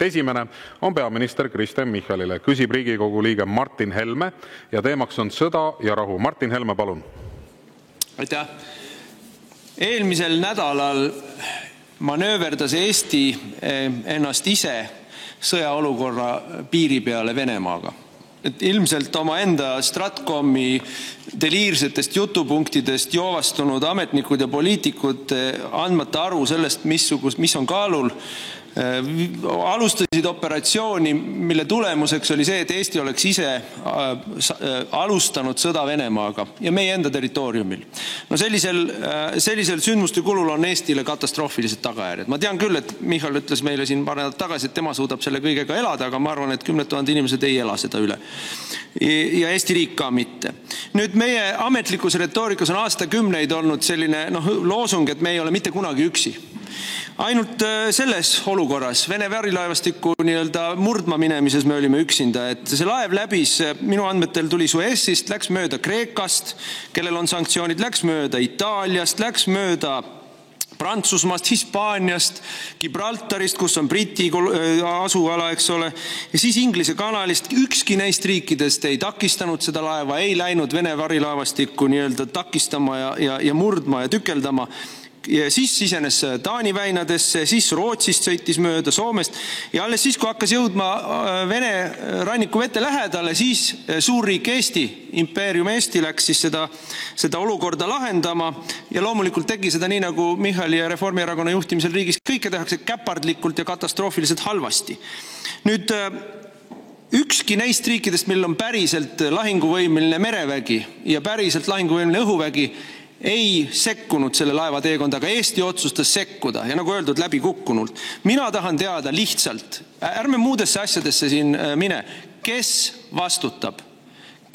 Esimene on peaminister Kristen Michalile. Küsib Riigikogu liige Martin Helme ja teemaks on sõda ja rahu. Martin Helme, palun. Aitäh. Eelmisel nädalal manööverdas Eesti ennast ise sõjaolukorra piiri peale Venemaaga. Ilmselt oma enda Stratkomi deliirsetest jutupunktidest joovastunud ametnikud ja poliitikud andmata aru sellest, mis on kaalul, alustasid operatsiooni, mille tulemuseks oli see, et Eesti oleks ise alustanud sõda Venemaaga ja meie enda territooriumil. No sellisel sündmuste kulul on Eestile katastroofilised tagajärjed. Ma tean küll, et Michal ütles meile siin paar nädalat tagasi, et tema suudab selle kõigega elada, aga ma arvan, et 10 000 inimesed ei ela seda üle. Ja Eesti riik ka mitte. Nüüd meie ametlikus retoorikas on aastakümneid olnud selline loosung, et me ei ole mitte kunagi üksi. Ainult selles olukorras, Vene varilaevastiku murdma minemises me olime üksinda, et see laev läbis, minu andmetel tuli Suessist, läks mööda Kreekast, kellel on sanktsioonid, läks mööda Itaaliast, läks mööda Prantsusmaast, Hispaaniast, Gibraltarist, kus on Briti asuala, eks ole, ja siis Inglise kanalist. Ükski neist riikidest ei takistanud seda laeva, ei läinud Vene varilaevastikku takistama ja murdma ja tükeldama. Ja siis sisenes Taani väinadesse, siis Rootsist sõitis mööda Soomest ja alles siis, kui hakkas jõudma Vene ranniku vete lähedale, siis suurriik Eesti, impeerium Eesti läks siis seda olukorda lahendama ja loomulikult tegi seda nii, nagu Michali ja Reformierakonna juhtimisel riigis kõike tehakse käpardlikult ja katastroofiliselt halvasti. Nüüd ükski neist riikidest, millel on päriselt lahinguvõimeline merevägi ja päriselt lahinguvõimeline õhuvägi, ei sekkunud selle laeva teekonda, aga Eesti otsustas sekkuda ja nagu öeldud, läbi kukkunult. Mina tahan teada lihtsalt, ärme muudesse asjadesse siin mine, kes vastutab?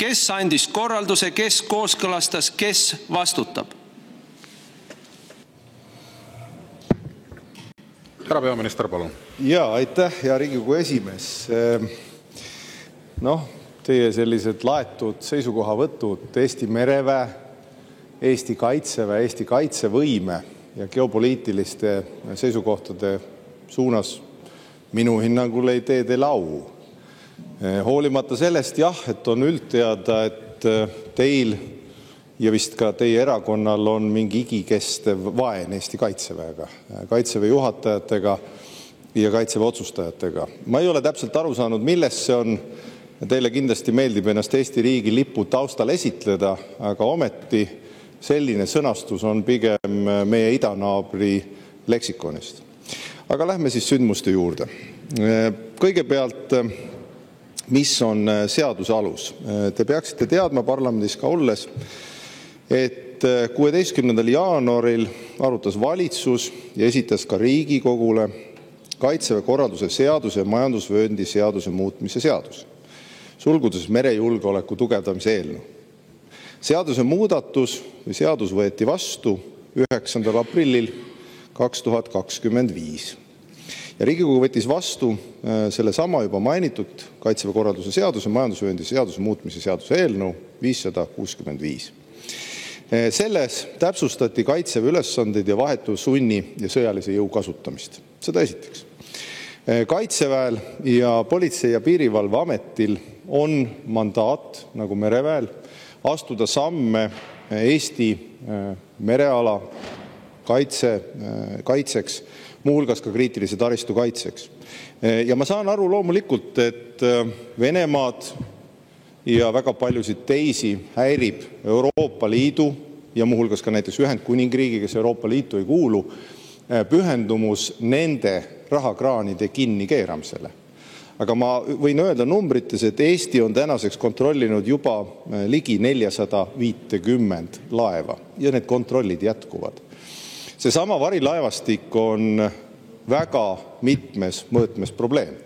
Kes andis korralduse, kes kooskõlastas, kes vastutab? Härra peaminister, palun. Jaa, aitäh, hea Riigikogu esimees. Teie sellised laetud seisukohavõtud Eesti mereväe, Eesti kaitseväe, Eesti kaitsevõime ja geopoliitiliste seisukohtade suunas minu hinnangul ei tee teile au. Hoolimata sellest, et on üldteada, et teil ja vist ka teie erakonnal on mingi igikestev vaen Eesti kaitseväega, kaitseväe juhatajatega ja kaitseväe otsustajatega. Ma ei ole täpselt aru saanud, millest see on. Teile kindlasti meeldib ennast Eesti riigi lipu taustal esitleda, aga ometi selline sõnastus on pigem meie idanaabri leksikonist. Aga lähme siis sündmuste juurde. Kõigepealt, mis on seaduse alus? Te peaksite teadma parlamendis ka olles, et 16. jaanuaril arutas valitsus ja esitas ka Riigikogule Kaitseväe korralduse seaduse ja majandusvööndi seaduse muutmise seadus. Sulgudes merejulgeoleku tugevdamise eelnõu. Seaduse muudatus või seadus võeti vastu 9. aprillil 2025. Ja Riigikogu võttis vastu selle sama juba mainitud Kaitseväe korralduse seaduse, majandusvööndi seaduse muutmise seaduse eelnõu 565. Selles täpsustati Kaitseväe ülesanded ja vahetu sunni ja sõjalise jõu kasutamist. Seda esiteks. Kaitseväel ja Politsei- ja Piirivalveametil on mandaat, nagu mereväel, astuda samme Eesti mereala kaitseks, muuhulgas ka kriitilise taristu kaitseks. Ja ma saan aru loomulikult, et Venemaad ja väga paljusid teisi häirib Euroopa Liidu ja muuhulgas ka näiteks Ühendkuningriigi, kes Euroopa Liitu ei kuulu, pühendumus nende rahakraanide kinni keeramisele. Aga ma võin öelda numbrites, et Eesti on tänaseks kontrollinud juba ligi 450 laeva ja need kontrollid jätkuvad. Seesama varilaevastik on väga mitmes mõõtmes probleem.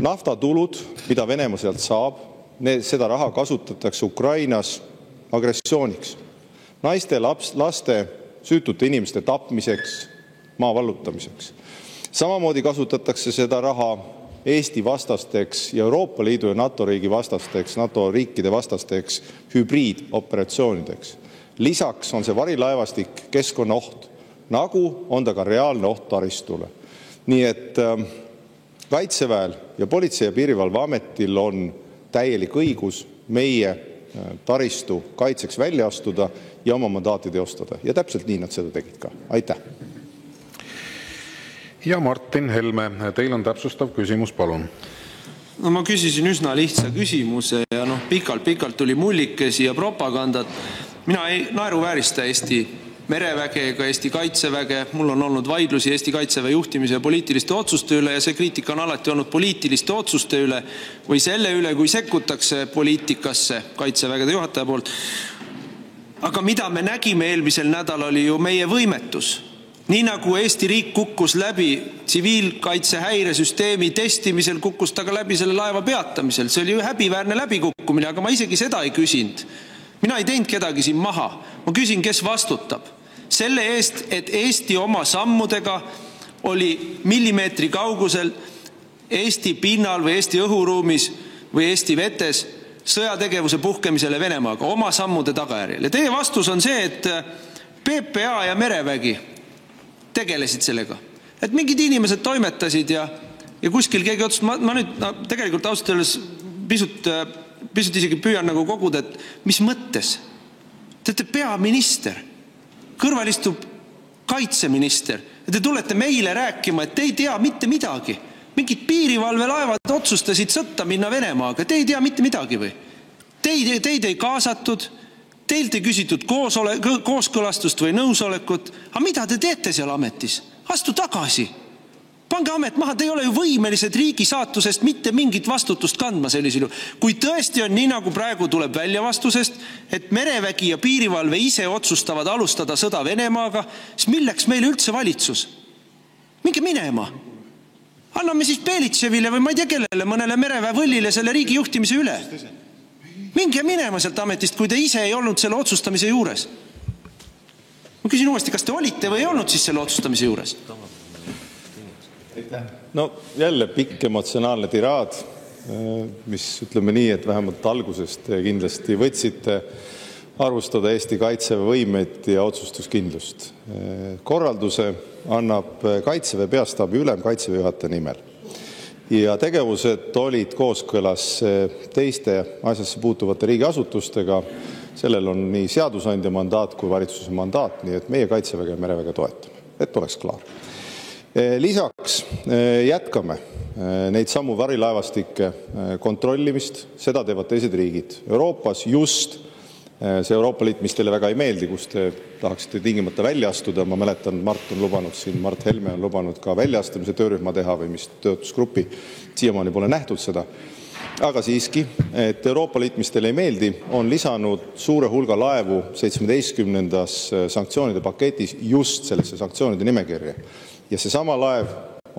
Naftatulud, mida Venemaa sealt saab, seda raha kasutatakse Ukrainas agressiooniks. Naiste, laste, süütute inimeste tapmiseks, maa vallutamiseks. Samamoodi kasutatakse seda raha Eesti vastasteks ja Euroopa Liidu ja NATO riigi vastasteks, NATO riikide vastasteks hübriidoperatsioonideks. Lisaks on see varilaevastik keskkonnaoht, nagu on ta ka reaalne oht taristule. Nii et Kaitseväel ja Politsei- ja Piirivalveametil on täielik õigus meie taristu kaitseks välja astuda ja oma mandaati teostada. Ja täpselt nii nad seda tegid ka. Aitäh! Ja Martin Helme, teil on täpsustav küsimus, palun. No ma küsisin üsna lihtsa küsimuse ja pikalt tuli mullikesi ja propagandat. Mina ei naeruväärista Eesti mereväge ega Eesti kaitseväge. Mul on olnud vaidlusi Eesti kaitseväe juhtimise ja poliitiliste otsuste üle ja see kriitika on alati olnud poliitiliste otsuste üle või selle üle, kui sekkutakse poliitikasse kaitsevägede juhataja poolt. Aga mida me nägime eelmisel nädalal oli ju meie võimetus. Nii nagu Eesti riik kukkus läbi tsiviilkaitse häiresüsteemi testimisel, kukkus ta ka läbi selle laeva peatamisel. See oli ju häbiväärne läbikukkumine, aga ma isegi seda ei küsinud. Mina ei teinud kedagi siin maha. Ma küsin, kes vastutab. Selle eest, et Eesti oma sammudega oli millimeetri kaugusel Eesti pinnal või Eesti õhuruumis või Eesti vetes sõjategevuse puhkemisele Venemaaga oma sammude tagajärjel. Ja teie vastus on see, et PPA ja merevägi tegelesid sellega. Et mingid inimesed toimetasid ja kuskil keegi otsustas, ma nüüd tegelikult ausalt öeldes pisut isegi püüan nagu koguda, et mis mõttes? Te olete peaminister, kõrval istub kaitseminister ja te tulete meile rääkima, et te ei tea mitte midagi. Mingid piirivalvelaevad otsustasid sõtta minna Venemaaga, te ei tea mitte midagi või? Teid ei kaasatud, teilt ei küsitud kooskõlastust või nõusolekut. Aga mida te teete seal ametis? Astu tagasi. Pange amet maha, te ei ole ju võimelised riigi saatusest mitte mingit vastutust kandma sellisel juhul. Kui tõesti on nii, nagu praegu tuleb välja vastusest, et merevägi ja piirivalve ise otsustavad alustada sõda Venemaaga, siis milleks meile üldse valitsus? Minge minema. Anname siis Belitševile või ma ei tea kellele, mõnele mereväevõllile selle riigi juhtimise üle. Minge minema sealt ametist, kui te ise ei olnud selle otsustamise juures. Ma küsin uuesti, kas te olite või ei olnud siis selle otsustamise juures? No jälle pikk emotsionaalne tiraad, mis ütleme nii, et vähemalt algusest kindlasti võtsite arvustada Eesti kaitseväe võimeid ja otsustuskindlust. Korralduse annab Kaitseväe peastaabi ülem Kaitseväe juhataja nimel. Ja tegevused olid kooskõlas teiste asjasse puutuvate riigiasutustega. Sellel on nii seadusandja mandaat kui valitsuse mandaat, nii et meie kaitseväge ja mereväge toetame, et oleks klaar. Lisaks jätkame neid samu varilaevastike kontrollimist, seda teevad teised riigid. Euroopas just see Euroopa Liit, mis teile väga ei meeldi, kus te tahaksite tingimata välja astuda. Ma mäletan, Mart Helme on lubanud ka väljaastumise töörühma teha või mis töötusgrupi. Siiamaani pole nähtud seda. Aga siiski, et Euroopa Liit, mis teile ei meeldi, on lisanud suure hulga laevu 17. sanktsioonide paketis just sellesse sanktsioonide nimekirja. Ja see sama laev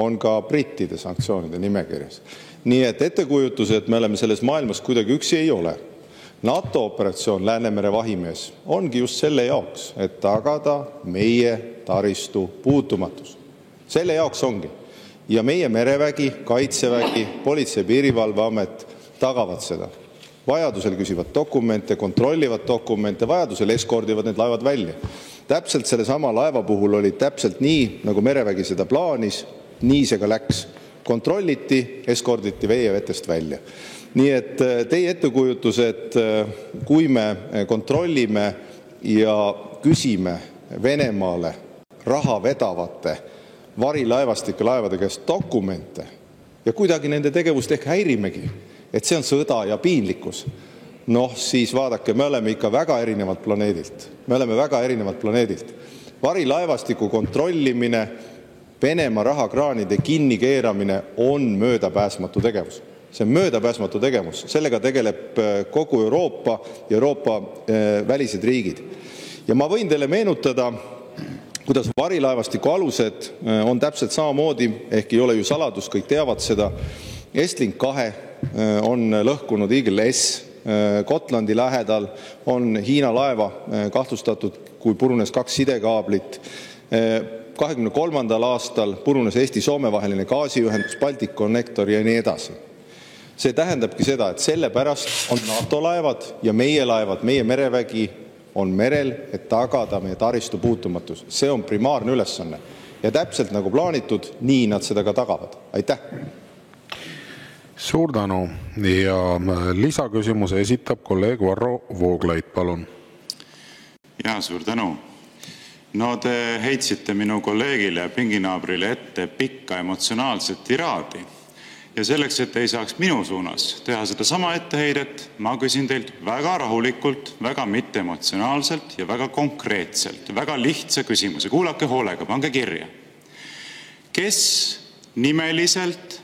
on ka brittide sanktsioonide nimekirjas. Nii et ettekujutus, et me oleme selles maailmas kuidagi üksi, ei ole. NATO operatsioon Läänemere vahimees ongi just selle jaoks, et tagada meie taristu puutumatus. Selle jaoks ongi. Ja meie merevägi, kaitsevägi, Politsei- ja Piirivalveamet tagavad seda. Vajadusel küsivad dokumente, kontrollivad dokumente, vajadusel eskordivad need laevad välja. Täpselt selle sama laeva puhul oli täpselt nii, nagu merevägi seda plaanis, nii see ka läks. Kontrolliti, eskorditi veevetest välja. Nii et teie ettekujutus, et kui me kontrollime ja küsime Venemaale raha vedavate varilaevastike laevade käest dokumente ja kuidagi nende tegevust ehk häirimegi, et see on sõda ja piinlikkus, siis vaadake, me oleme ikka väga erinevalt planeedilt. Me oleme väga erinevalt planeedilt. Varilaevastiku kontrollimine, Venemaa rahakraanide kinnikeeramine on möödapääsmatu tegevus. See on möödapääsmatu tegevus. Sellega tegeleb kogu Euroopa ja Euroopa välised riigid. Ja ma võin teile meenutada, kuidas varilaevastiku alused on täpselt samamoodi, ehk ei ole ju saladus, kõik teavad seda. Estlink 2 on lõhkunud Eagle S. Gotlandi lähedal on Hiina laeva kahtlustatud, kui purunes 2 sidekaablit. 23. aastal purunes Eesti-Soome vaheline gaasiühendus, Balticconnector ja nii edasi. See tähendabki seda, et sellepärast on NATO laevad ja meie laevad, meie merevägi on merel, et tagada meie taristu puutumatus. See on primaarne ülesanne. Ja täpselt nagu plaanitud, nii nad seda ka tagavad. Aitäh! Suur tänu. Ja lisaküsimuse esitab kolleeg Varro Vooglaid, palun. Ja suur tänu. No te heitsite minu kolleegile, pinginaabrile ette pikka emotsionaalset tiraadi. Ja selleks, et ei saaks minu suunas teha seda sama etteheidet, ma küsin teilt väga rahulikult, väga mitteemotsionaalselt ja väga konkreetselt, väga lihtsa küsimuse. Kuulake hoolega, pange kirja. Kes nimeliselt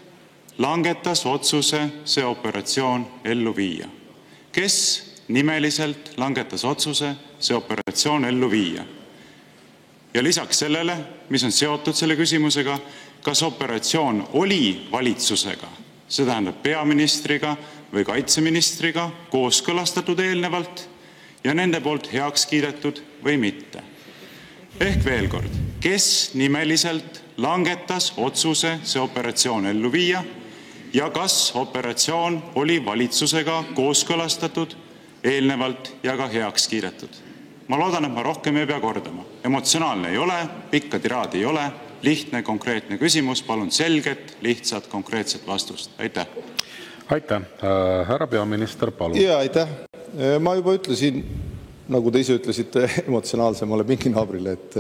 langetas otsuse see operatsioon ellu viia? Kes nimeliselt langetas otsuse see operatsioon ellu viia? Ja lisaks sellele, mis on seotud selle küsimusega, kas operatsioon oli valitsusega, see tähendab peaministriga või kaitseministriga kooskõlastatud eelnevalt ja nende poolt heaks kiidetud või mitte? Ehk veel kord, kes nimeliselt langetas otsuse see operatsioon ellu viia ja kas operatsioon oli valitsusega kooskõlastatud eelnevalt ja ka heaks kiidetud? Ma loodan, et ma rohkem ei pea kordama. Emotsionaalne ei ole, pikka tiraadi ei ole, lihtne, konkreetne küsimus, palun selget, lihtsat, konkreetset vastust. Aitäh. Aitäh. Härra peaminister, palun. Ja aitäh. Ma juba ütlesin, nagu te ise ütlesite emotsionaalsemale pinginaabrile, et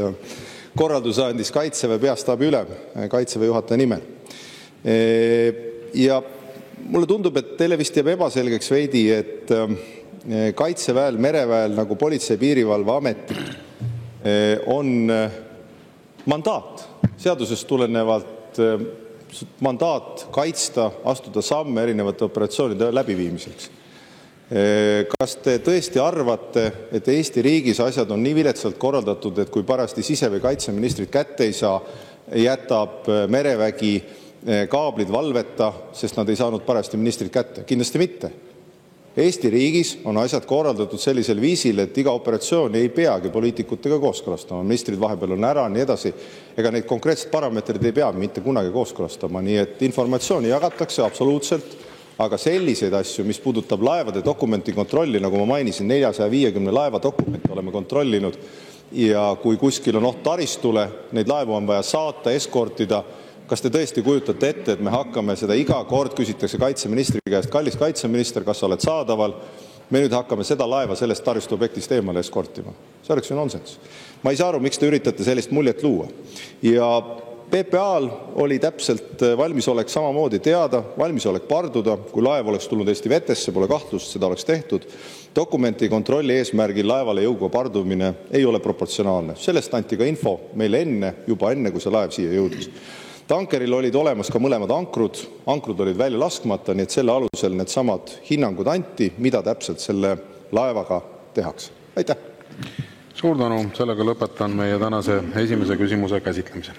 korralduse andis Kaitseväe peastaabi ülem Kaitseväe juhataja nimel. Ja mulle tundub, et teile vist jääb ebaselgeks veidi, et Kaitseväel, mereväel nagu Politsei- ja Piirivalveametil on mandaat, seadusest tulenevalt mandaat kaitsta, astuda samme erinevate operatsioonide läbiviimiseks. Kas te tõesti arvate, et Eesti riigis asjad on nii viletsalt korraldatud, et kui parasti sise- või kaitseministrid kätte ei saa, jätab merevägi kaablid valveta, sest nad ei saanud parasti ministrid kätte? Kindlasti mitte. Eesti riigis on asjad korraldatud sellisel viisil, et iga operatsiooni ei peagi poliitikutega kooskõlastama. Ministrid vahepeal on ära, nii edasi. Ega neid konkreetseid parameetreid ei pea mitte kunagi kooskõlastama. Nii et informatsiooni jagatakse absoluutselt, aga selliseid asju, mis puudutab laevade dokumenti kontrolli, nagu ma mainisin, 450 laeva dokumenti oleme kontrollinud, ja kui kuskil on oht taristule, neid laevu on vaja saata, eskortida. Kas te tõesti kujutate ette, et me hakkame seda iga kord küsitakse kaitseministri käest, kallis kaitseminister, kas sa oled saadaval? Me nüüd hakkame seda laeva sellest taristuobjektist eemale eskortima. See oleks ju nonsens. Ma ei saa aru, miks te üritate sellist muljet luua. Ja PPA-l oli täpselt valmisolek samamoodi teada, valmisolek parduda, kui laev oleks tulnud Eesti vetesse, pole kahtlust, seda oleks tehtud. Dokumenti kontrolli eesmärgil laevale jõuga pardumine ei ole proportsionaalne. Sellest anti ka info meile juba enne, kui see laev siia jõudis. Tankeril olid olemas ka mõlemad ankrud olid välja laskmata, nii et selle alusel need samad hinnangud anti, mida täpselt selle laevaga tehakse. Aitäh! Suur tänu, sellega lõpetan meie tänase esimese küsimuse käsitlemise.